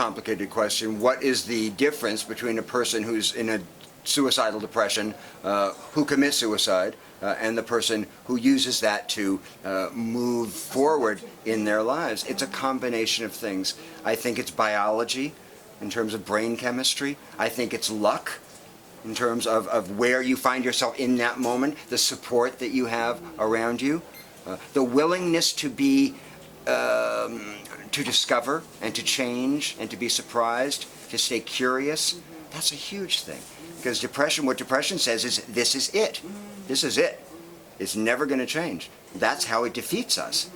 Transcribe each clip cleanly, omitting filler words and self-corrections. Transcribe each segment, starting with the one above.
Complicated question. What is the difference between a person who's in a suicidal depression, who commits suicide, and the person who uses that to move forward in their lives? It's a combination of things. I think it's biology in terms of brain chemistry. I think it's luck in terms of where you find yourself in that moment, the support that you have around you, the willingness to be to discover and to change and to be surprised, to stay curious. That's a huge thing. Because depression, what depression says is, this is it. This is it. It's never going to change. That's how it defeats us.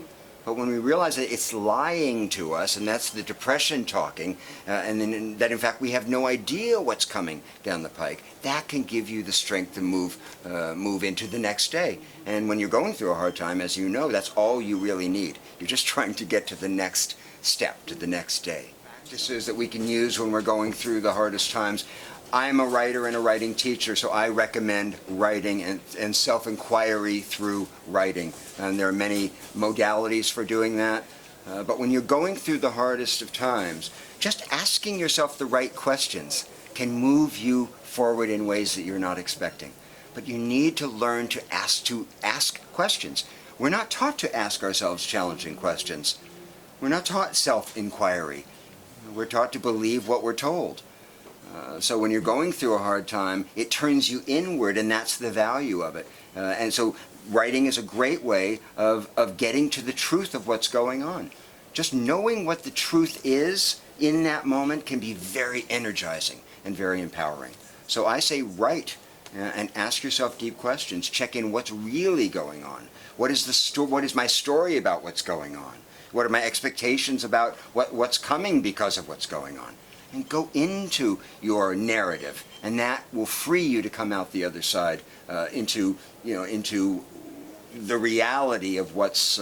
But when we realize that it's lying to us, and that's the depression talking, and then that in fact we have no idea what's coming down the pike, that can give you the strength to move into the next day. And when you're going through a hard time, as you know, that's all you really need. You're just trying to get to the next step, to the next day. Practices that we can use when we're going through the hardest times. I'm a writer and a writing teacher, so I recommend writing and self-inquiry through writing. And there are many modalities for doing that. But when you're going through the hardest of times, just asking yourself the right questions can move you forward in ways that you're not expecting. But you need to learn to ask questions. We're not taught to ask ourselves challenging questions. We're not taught self-inquiry. We're taught to believe what we're told. So when you're going through a hard time, it turns you inward, and that's the value of it. And so writing is a great way of getting to the truth of what's going on. Just knowing what the truth is in that moment can be very energizing and very empowering. So I say write and ask yourself deep questions. Check in what's really going on. What is my story about what's going on? What are my expectations about what's coming because of what's going on? And go into your narrative, and that will free you to come out the other side into the reality of what's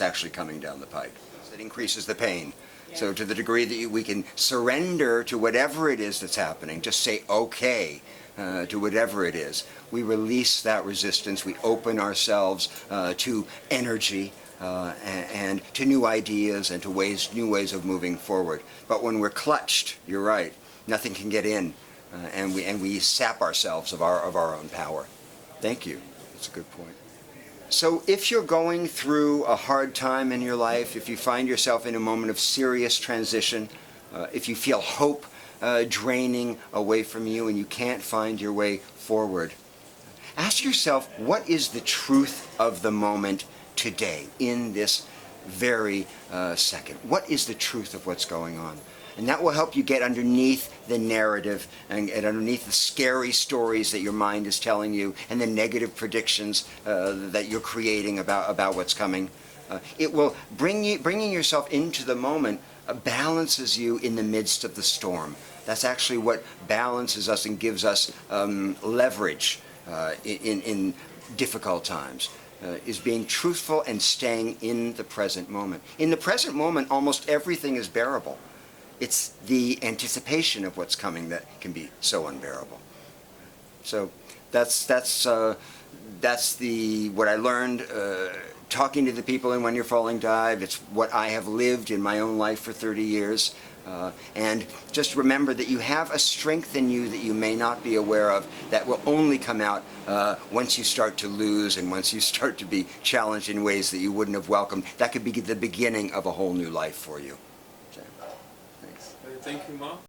actually coming down the pike. It increases the pain. Yeah. So to the degree that we can surrender to whatever it is that's happening, just say okay to whatever it is, we release that resistance. We open ourselves to energy. And to new ideas and to new ways of moving forward. But when we're clutched, you're right, nothing can get in, and we sap ourselves of our own power. Thank you. That's a good point. So if you're going through a hard time in your life, if you find yourself in a moment of serious transition, if you feel hope draining away from you and you can't find your way forward, ask yourself, what is the truth of the moment today, in this very second? What is the truth of what's going on? And that will help you get underneath the narrative and underneath the scary stories that your mind is telling you and the negative predictions that you're creating about what's coming. It will bringing yourself into the moment balances you in the midst of the storm. That's actually what balances us and gives us leverage in difficult times. Is being truthful and staying in the present moment. In the present moment, almost everything is bearable. It's the anticipation of what's coming that can be so unbearable. So that's what I learned talking to the people in When You're Falling Dive. It's what I have lived in my own life for 30 years. And just remember that you have a strength in you that you may not be aware of that will only come out once you start to lose and once you start to be challenged in ways that you wouldn't have welcomed. That could be the beginning of a whole new life for you. So, thanks. Thank you, Mark.